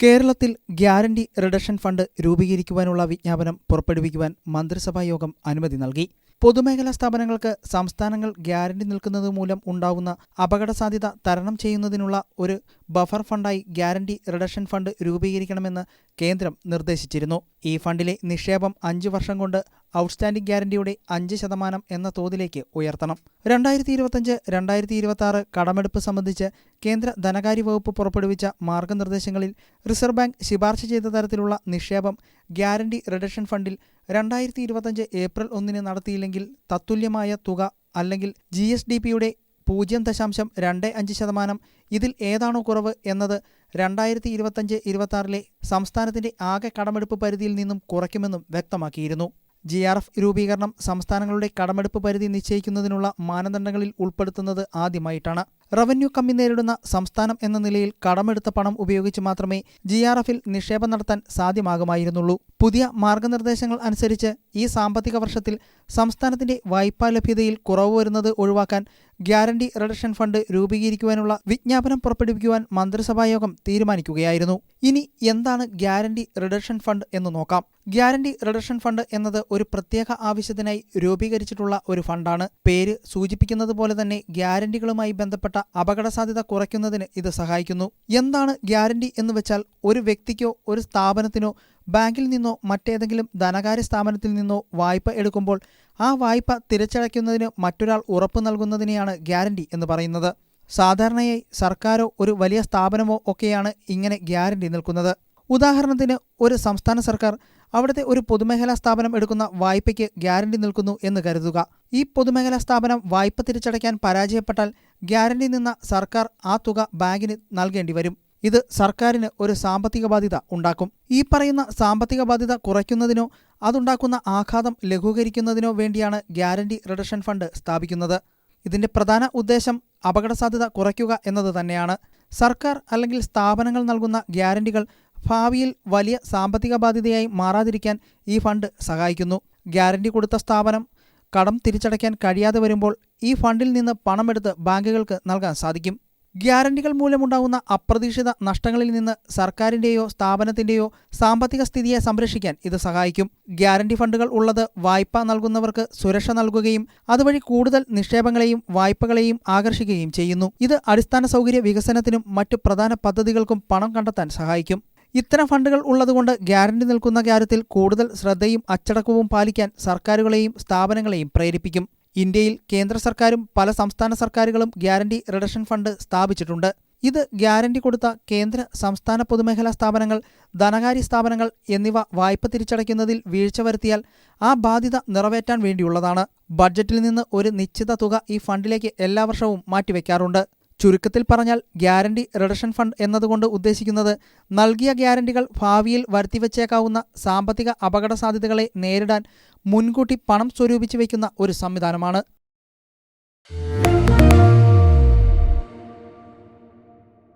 കേരളത്തിൽ guarantee reduction fund രൂപീകരിക്കുവാനുള്ള വിജ്ഞാപനം പുറപ്പെടുവിക്കുവാൻ മന്ത്രിസഭാ യോഗം അനുമതി നൽകി. പൊതുമേഖലാ സ്ഥാപനങ്ങൾക്ക് സംസ്ഥാനങ്ങൾ ഗ്യാരണ്ടി നിൽക്കുന്നത് മൂലം ഉണ്ടാവുന്ന അപകടസാധ്യത തരണം ചെയ്യുന്നതിനുള്ള ഒരു ബഫർ ഫണ്ടായി ഗ്യാരണ്ടി റിഡക്ഷൻ ഫണ്ട് രൂപീകരിക്കണമെന്ന് കേന്ദ്രം നിർദ്ദേശിച്ചിരുന്നു. ഈ ഫണ്ടിലെ നിക്ഷേപം 5 വർഷം കൊണ്ട് ഔട്ട്സ്റ്റാൻഡിംഗ് ഗ്യാരണ്ടിയുടെ 5% എന്ന തോതിലേക്ക് ഉയർത്തണം. 2025-2026 കടമെടുപ്പ് സംബന്ധിച്ച് കേന്ദ്ര ധനകാര്യ വകുപ്പ് പുറപ്പെടുവിച്ച മാർഗനിർദ്ദേശങ്ങളിൽ റിസർവ് ബാങ്ക് ശുപാർശ ചെയ്ത തരത്തിലുള്ള നിക്ഷേപം ഗ്യാരണ്ടി റിഡക്ഷൻ ഫണ്ടിൽ 2025 ഏപ്രിൽ 1 നടത്തിയില്ലെങ്കിൽ തത്തുല്യമായ തുക അല്ലെങ്കിൽ GSDPയുടെ 0.25% ഇതിൽ ഏതാണോ കുറവ് എന്നത് 2025-26 സംസ്ഥാനത്തിന്റെ ആകെ കടമെടുപ്പ് പരിധിയിൽ നിന്നും കുറയ്ക്കുമെന്നും വ്യക്തമാക്കിയിരുന്നു. GRF രൂപീകരണം സംസ്ഥാനങ്ങളുടെ കടമെടുപ്പ് പരിധി നിശ്ചയിക്കുന്നതിനുള്ള മാനദണ്ഡങ്ങളിൽ ഉൾപ്പെടുത്തുന്നത് ആദ്യമായിട്ടാണ്. റവന്യൂ കമ്മി നേരിടുന്ന സംസ്ഥാനം എന്ന നിലയിൽ കടമെടുത്ത പണം ഉപയോഗിച്ച് മാത്രമേ GRFൽ നിക്ഷേപം നടത്താൻ സാധ്യമാകുമായിരുന്നുള്ളൂ. പുതിയ മാർഗനിർദ്ദേശങ്ങൾ അനുസരിച്ച് ഈ സാമ്പത്തിക വർഷത്തിൽ സംസ്ഥാനത്തിന്റെ വായ്പാ ലഭ്യതയിൽ കുറവ് വരുന്നത് ഒഴിവാക്കാൻ ഗ്യാരണ്ടി റിഡക്ഷൻ ഫണ്ട് രൂപീകരിക്കുവാനുള്ള വിജ്ഞാപനം പുറപ്പെടുവിക്കുവാൻ മന്ത്രിസഭായോഗം തീരുമാനിക്കുകയായിരുന്നു. ഇനി എന്താണ് ഗ്യാരണ്ടി റിഡക്ഷൻ ഫണ്ട് എന്ന് നോക്കാം. ഗ്യാരണ്ടി റിഡക്ഷൻ ഫണ്ട് എന്നത് ഒരു പ്രത്യേക ആവശ്യത്തിനായി രൂപീകരിച്ചിട്ടുള്ള ഒരു ഫണ്ടാണ്. പേര് സൂചിപ്പിക്കുന്നത് പോലെ തന്നെ ഗ്യാരണ്ടികളുമായി ബന്ധപ്പെട്ട അപകടസാധ്യത കുറയ്ക്കുന്നതിന് ഇത് സഹായിക്കുന്നു. എന്താണ് ഗ്യാരണ്ടി എന്ന് വെച്ചാൽ, ഒരു വ്യക്തിക്കോ ഒരു സ്ഥാപനത്തിനോ ബാങ്കിൽ നിന്നോ മറ്റേതെങ്കിലും ധനകാര്യ സ്ഥാപനത്തിൽ നിന്നോ വായ്പ എടുക്കുമ്പോൾ ആ വായ്പ തിരിച്ചടയ്ക്കുന്നതിന് മറ്റൊരാൾ ഉറപ്പ് നൽകുന്നതിനെയാണ് ഗ്യാരണ്ടി എന്ന് പറയുന്നത്. സാധാരണയായി സർക്കാരോ ഒരു വലിയ സ്ഥാപനമോ ഒക്കെയാണ് ഇങ്ങനെ ഗ്യാരണ്ടി നിൽക്കുന്നത്. ഉദാഹരണത്തിന്, ഒരു സംസ്ഥാന സർക്കാർ അവിടുത്തെ ഒരു പൊതുമേഖലാ സ്ഥാപനം എടുക്കുന്ന വായ്പയ്ക്ക് ഗ്യാരണ്ടി നിൽക്കുന്നു എന്ന് കരുതുക. ഈ പൊതുമേഖലാ സ്ഥാപനം വായ്പ തിരിച്ചടയ്ക്കാൻ പരാജയപ്പെട്ടാൽ ഗ്യാരണ്ടി നിന്ന സർക്കാർ ആ തുക ബാങ്കിന് നൽകേണ്ടി വരും. ഇത് സർക്കാരിന് ഒരു സാമ്പത്തിക ബാധ്യത ഉണ്ടാക്കും. ഈ പറയുന്ന സാമ്പത്തിക ബാധ്യത കുറയ്ക്കുന്നതിനോ അതുണ്ടാക്കുന്ന ആഘാതം ലഘൂകരിക്കുന്നതിനോ വേണ്ടിയാണ് ഗ്യാരണ്ടി റിഡക്ഷൻ ഫണ്ട് സ്ഥാപിക്കുന്നത്. ഇതിന്റെ പ്രധാന ഉദ്ദേശം അപകടസാധ്യത കുറയ്ക്കുക എന്നത് തന്നെയാണ്. സർക്കാർ അല്ലെങ്കിൽ സ്ഥാപനങ്ങൾ നൽകുന്ന ഗ്യാരണ്ടികൾ ഭാവിയിൽ വലിയ സാമ്പത്തിക ബാധ്യതയായി മാറാതിരിക്കാൻ ഈ ഫണ്ട് സഹായിക്കുന്നു. ഗ്യാരണ്ടി കൊടുത്ത സ്ഥാപനം കടം തിരിച്ചടയ്ക്കാൻ കഴിയാതെ വരുമ്പോൾ ഈ ഫണ്ടിൽ നിന്ന് പണമെടുത്ത് ബാങ്കുകൾക്ക് നൽകാൻ സാധിക്കും. ഗ്യാരണ്ടികൾ മൂലമുണ്ടാകുന്ന അപ്രതീക്ഷിത നഷ്ടങ്ങളിൽ നിന്ന് സർക്കാരിന്റെയോ സ്ഥാപനത്തിന്റെയോ സാമ്പത്തിക സ്ഥിതിയെ സംരക്ഷിക്കാൻ ഇത് സഹായിക്കും. ഗ്യാരണ്ടി ഫണ്ടുകൾ ഉള്ളത് വായ്പ നൽകുന്നവർക്ക് സുരക്ഷ നൽകുകയും അതുവഴി കൂടുതൽ നിക്ഷേപങ്ങളെയും വായ്പകളെയും ആകർഷിക്കുകയും ചെയ്യുന്നു. ഇത് അടിസ്ഥാന സൗകര്യ വികസനത്തിനും മറ്റു പ്രധാന പദ്ധതികൾക്കും പണം കണ്ടെത്താൻ സഹായിക്കും. ഇത്തരം ഫണ്ടുകൾ ഉള്ളതുകൊണ്ട് ഗ്യാരണ്ടി നിൽക്കുന്ന കാര്യത്തിൽ കൂടുതൽ ശ്രദ്ധയും അച്ചടക്കവും പാലിക്കാൻ സർക്കാരുകളെയും സ്ഥാപനങ്ങളെയും പ്രേരിപ്പിക്കും. ഇന്ത്യയിൽ കേന്ദ്ര സർക്കാരും പല സംസ്ഥാന സർക്കാരുകളും ഗ്യാരണ്ടി റിഡക്ഷൻ ഫണ്ട് സ്ഥാപിച്ചിട്ടുണ്ട്. ഇത് ഗ്യാരണ്ടി കൊടുത്ത കേന്ദ്ര സംസ്ഥാന പൊതുമേഖലാ സ്ഥാപനങ്ങൾ, ധനകാര്യ സ്ഥാപനങ്ങൾ എന്നിവ വായ്പ തിരിച്ചടയ്ക്കുന്നതിൽ വീഴ്ച വരുത്തിയാൽ ആ ബാധ്യത നിറവേറ്റാൻ വേണ്ടിയുള്ളതാണ്. ബഡ്ജറ്റിൽ നിന്ന് ഒരു നിശ്ചിത തുക ഈ ഫണ്ടിലേക്ക് എല്ലാ വർഷവും മാറ്റിവെക്കാറുണ്ട്. ചുരുക്കത്തിൽ പറഞ്ഞാൽ, ഗ്യാരണ്ടി റിഡക്ഷൻ ഫണ്ട് എന്നതുകൊണ്ട് ഉദ്ദേശിക്കുന്നത് നൽകിയ ഗ്യാരണ്ടികൾ ഭാവിയിൽ വരുത്തിവെച്ചേക്കാവുന്ന സാമ്പത്തിക അപകടസാധ്യതകളെ നേരിടാൻ മുൻകൂട്ടി പണം സ്വരൂപിച്ചു വയ്ക്കുന്ന ഒരു സംവിധാനമാണ്.